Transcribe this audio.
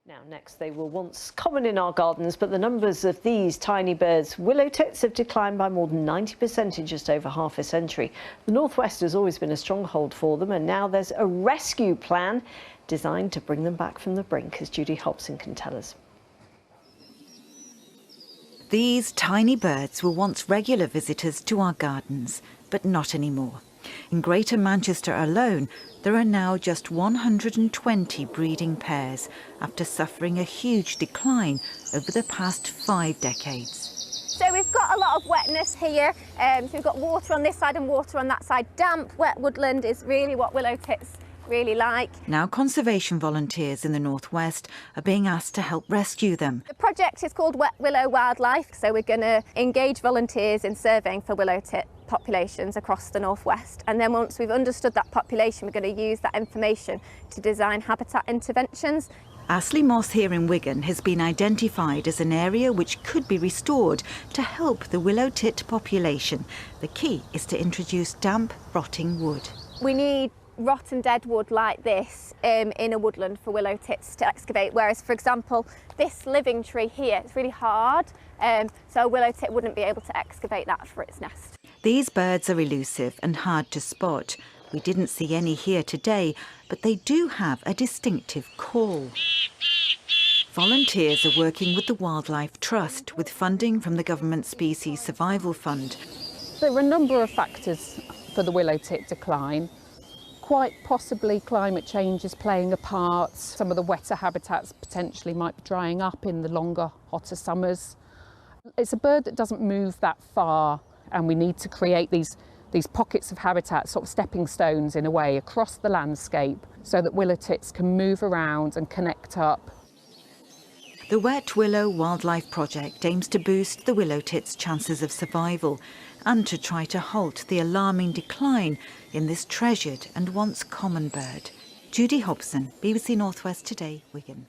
Now, next, they were once common in our gardens, but the numbers of these tiny birds, willow tits, have declined by more than 90% in just over half a century. The northwest has always been a stronghold for them, and now there's a rescue plan designed to bring them back from the brink, as Judy Hobson can tell us. These tiny birds were once regular visitors to our gardens, but not anymore. In Greater Manchester alone, there are now just 120 breeding pairs after suffering a huge decline over the past 5 decades. So we've got a lot of wetness here, so we've got water on this side and water on that side. Damp, wet woodland is really what willow tits really like. Now conservation volunteers in the northwest are being asked to help rescue them. The project is called Wet Willow Wildlife, so we're going to engage volunteers in surveying for willow tit populations across the northwest, and then once we've understood that population, we're going to use that information to design habitat interventions. Astley Moss here in Wigan has been identified as an area which could be restored to help the willow tit population. The key is to introduce damp, rotting wood. We need rotten dead wood like this in a woodland for willow tits to excavate, whereas, for example, this living tree here, it's really hard, so a willow tit wouldn't be able to excavate that for its nest. These birds are elusive and hard to spot. We didn't see any here today, but they do have a distinctive call. Volunteers are working with the Wildlife Trust with funding from the Government Species Survival Fund. There are a number of factors for the willow tit decline. Quite possibly climate change is playing a part. Some of the wetter habitats potentially might be drying up in the longer, hotter summers. It's a bird that doesn't move that far, and we need to create these pockets of habitat, sort of stepping stones in a way, across the landscape so that willow tits can move around and connect up. The Wet Willow Wildlife Project aims to boost the willow tit's chances of survival and to try to halt the alarming decline in this treasured and once common bird. Judy Hobson, BBC Northwest Today, Wigan.